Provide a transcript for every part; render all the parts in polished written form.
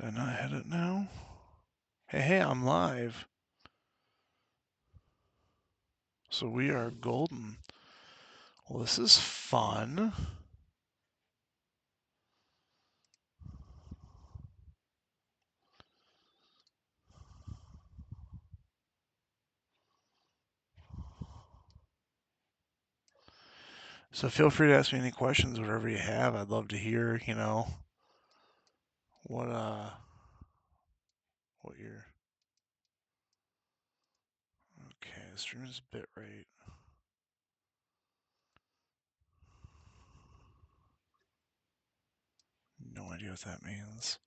Did I not hit it now? Hey, I'm live. So we are golden. Well, this is fun. So feel free to ask me any questions, whatever you have. I'd love to hear, what what your okay, stream's bitrate. No idea what that means.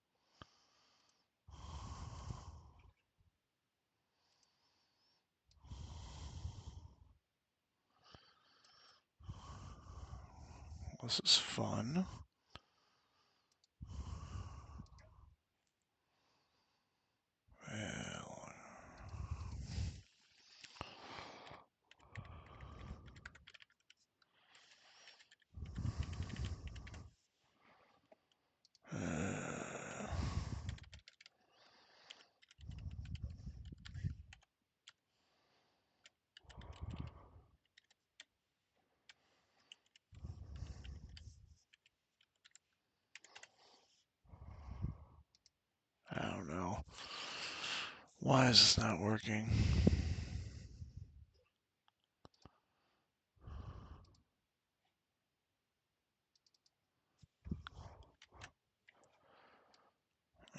This is fun. Well, I don't know. Why is this not working?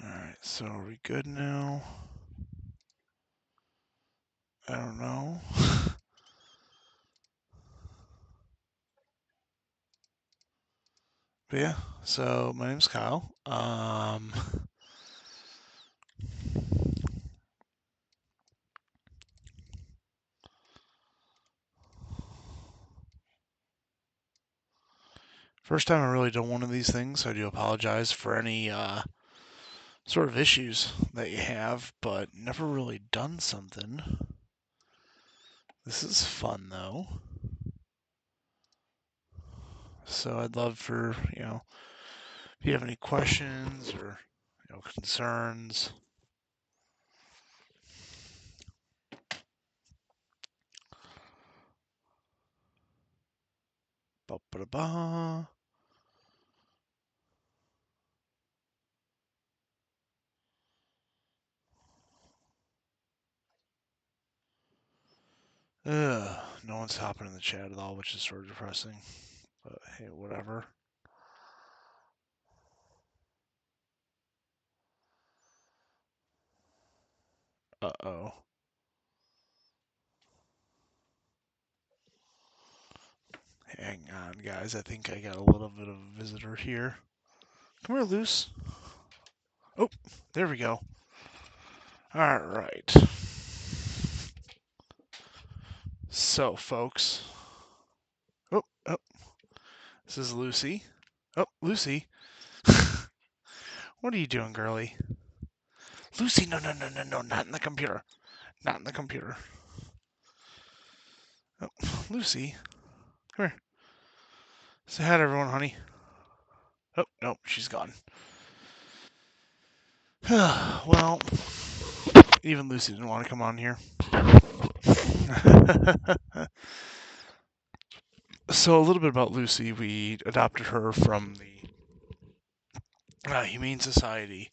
Alright, so are we good now? I don't know. But yeah, so my name's Kyle. First time I really done one of these things, so I do apologize for any sort of issues that you have, but never really done something. This is fun though. So I'd love for, if you have any questions or, concerns. Ba-ba-da-ba. Ugh, no one's hopping in the chat at all, which is sort of depressing. But hey, whatever. Uh-oh. Hang on, guys. I think I got a little bit of a visitor here. Come here, Luce. Oh, there we go. All right. So, folks. Oh, oh. This is Lucy. Oh, Lucy. What are you doing, girly? Lucy, no, no, no, no, no, not in the computer. Not in the computer. Oh, Lucy. Come here. Say hi to everyone, honey. Oh, nope, she's gone. Well, even Lucy didn't want to come on here. So, a little bit about Lucy. We adopted her from the Humane Society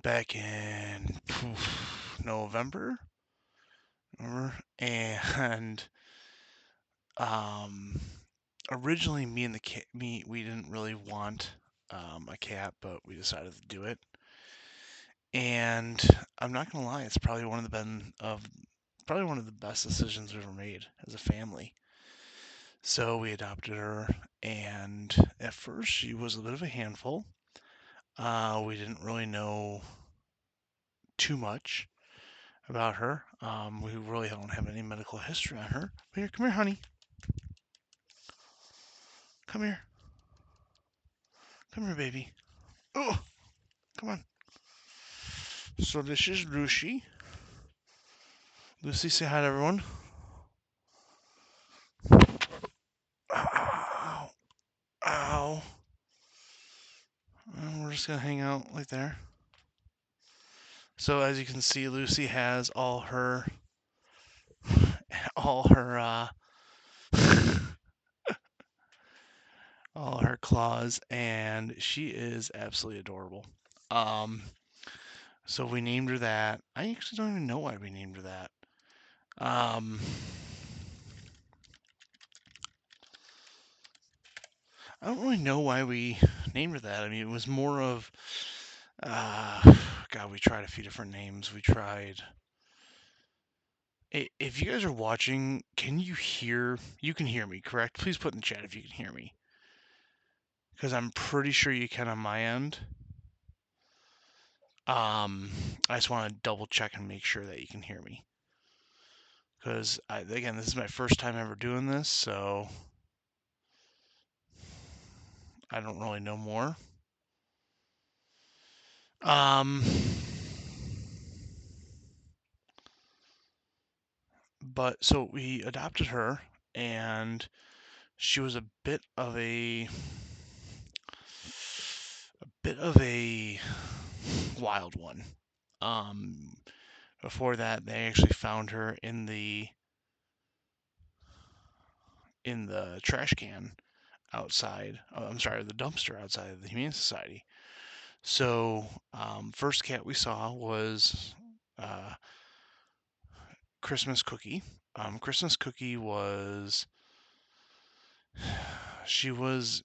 back in November. And originally, we didn't really want a cat, but we decided to do it. And I'm not gonna lie, it's probably one of the best decisions we ever made as a family. So we adopted her, and at first she was a bit of a handful. We didn't really know too much about her. We really don't have any medical history on her. But here, come here, honey. Come here. Come here, baby. Oh, come on. So this is Lucy. Lucy, say hi to everyone. Ow. Ow. And we're just gonna hang out like there. So as you can see, Lucy has all her all her claws, and she is absolutely adorable. Um, so we named her that. I actually don't even know why we named her that. Um, I don't really know why we named her that. I mean, it was more of, uh, God, we tried a few different names. We tried. If you guys are watching, can you hear? You can hear me, correct? Please put in the chat if you can hear me, because I'm pretty sure you can on my end. Um, I just want to double check and make sure that you can hear me, because again, this is my first time ever doing this, so I don't really know more. Um, but so we adopted her, and she was a bit of a wild one. Um, Before that, they actually found her in the trash can outside. I'm sorry, the dumpster outside of the Humane Society. So, first cat we saw was uh, Christmas Cookie. Christmas Cookie was she was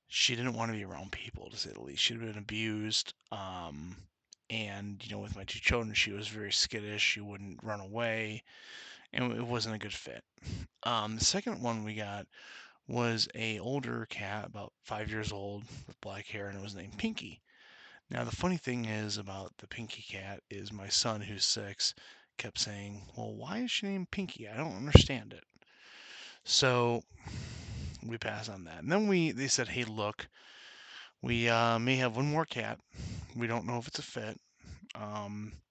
she didn't want to be around people, to say the least. She'd been abused. And with my two children, she was very skittish. She wouldn't run away, and it wasn't a good fit. The second one we got was a older cat, about 5 years old, with black hair, and it was named Pinky. Now the funny thing is about the Pinky cat is my son, who's 6, kept saying, "Well, why is she named Pinky? I don't understand it." So we passed on that, and then they said, "Hey, look, we may have one more cat. We don't know if it's a fit.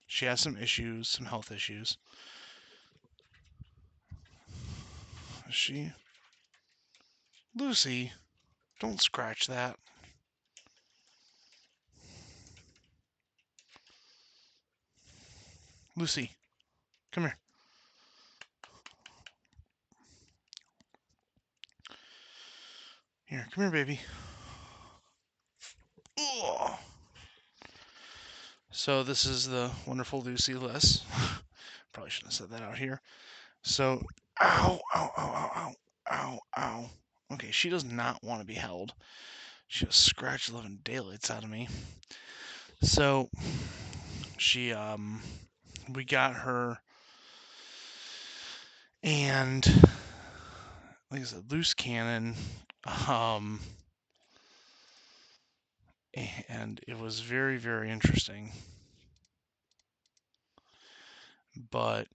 She has some issues, some health issues. She, Lucy, don't scratch that. Lucy, come here. Here, come here, baby." Ugh. So this is the wonderful Lucy Liss. Probably shouldn't have said that out here. So, ow, ow, ow, ow, ow, ow, ow. Okay, she does not want to be held. She just scratched the living daylights out of me. So, she, we got her, and like I said, loose cannon, um, and it was very, very interesting. But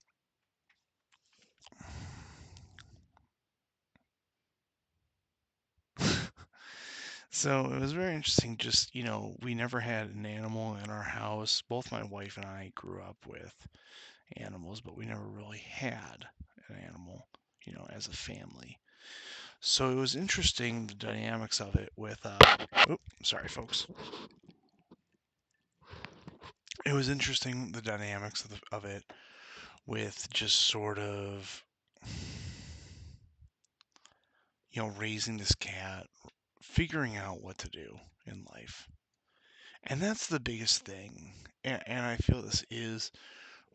so it was very interesting. Just, we never had an animal in our house. Both my wife and I grew up with animals, but we never really had an animal, as a family. So it was interesting, the dynamics of it with, sorry, folks. It was interesting, the dynamics of it with just sort of, raising this cat, figuring out what to do in life. And that's the biggest thing. And I feel this is,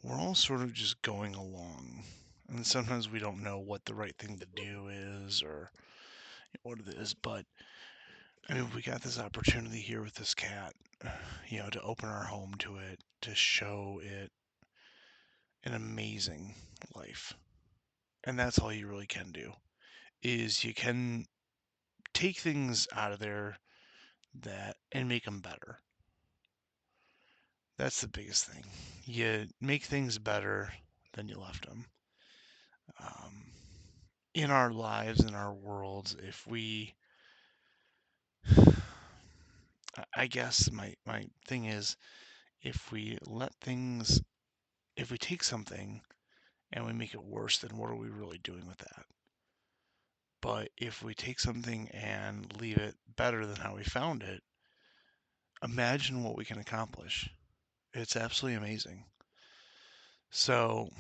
we're all sort of just going along. And sometimes we don't know what the right thing to do is or what it is. But, I mean, we got this opportunity here with this cat, to open our home to it, to show it an amazing life. And that's all you really can do, is you can take things out of there that and make them better. That's the biggest thing. You make things better than you left them. Um, in our lives, in our worlds, if we, I guess my thing is, if we let things, if we take something and we make it worse, then what are we really doing with that? But if we take something and leave it better than how we found it, imagine what we can accomplish. It's absolutely amazing. So,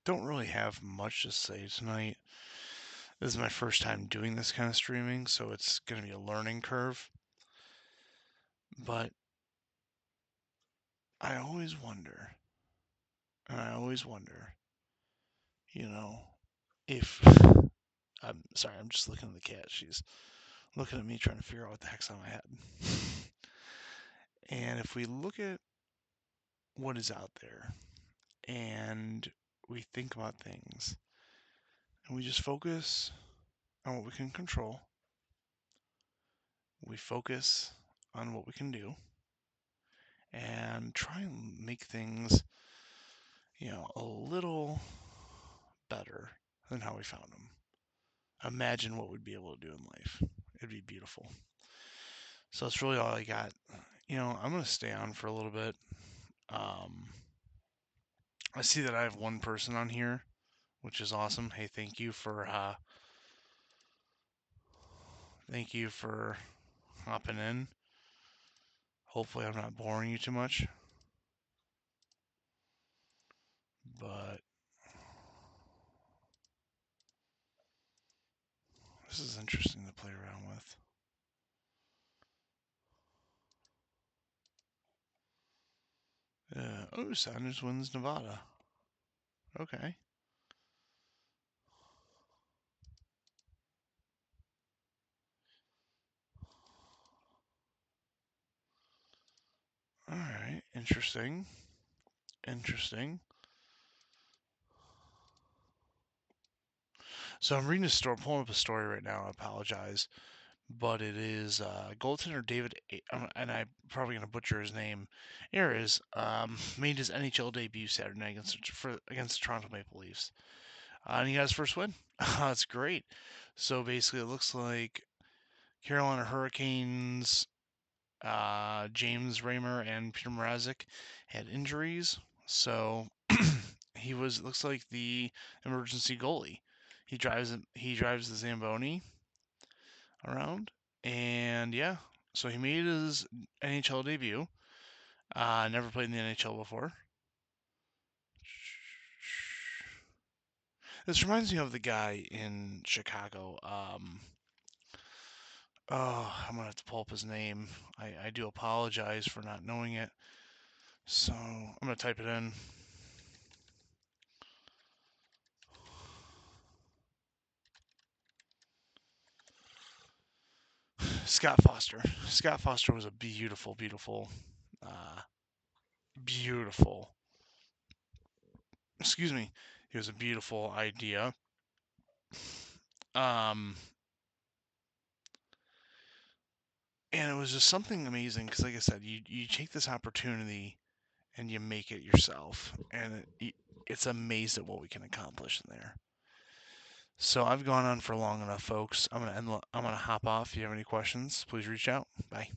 don't really have much to say tonight. This is my first time doing this kind of streaming, so it's going to be a learning curve. But I always wonder, and I always wonder, you know, if I'm sorry, I'm just looking at the cat. She's looking at me trying to figure out what the heck's on my head. And if we look at what is out there and we think about things and we just focus on what we can control, we focus on what we can do and try and make things, a little better than how we found them. Imagine what we'd be able to do in life. It'd be beautiful. So that's really all I got. I'm going to stay on for a little bit. Um, I see that I have one person on here, which is awesome. Hey, thank you for hopping in. Hopefully, I'm not boring you too much, but this is interesting to play around with. Sanders wins Nevada. Okay. All right. Interesting. Interesting. So I'm reading a story, pulling up a story right now. I apologize, but it is goaltender and I'm probably going to butcher his name. Ayres made his NHL debut Saturday night against the Toronto Maple Leafs, and he got his first win. That's great. So basically, it looks like Carolina Hurricanes, James Raymer and Peter Mrazek had injuries, so he was looks like the emergency goalie. He drives the Zamboni around, and yeah, so he made his NHL debut. Never played in the NHL before. This reminds me of the guy in Chicago. I'm gonna have to pull up his name. I do apologize for not knowing it. So I'm gonna type it in. Scott Foster. Scott Foster was a beautiful, beautiful, uh, beautiful. Excuse me. He was a beautiful idea. Um, and it was just something amazing because, like I said, you take this opportunity and you make it yourself, and it's amazed at what we can accomplish in there. So I've gone on for long enough, folks. I'm gonna hop off. If you have any questions, please reach out. Bye.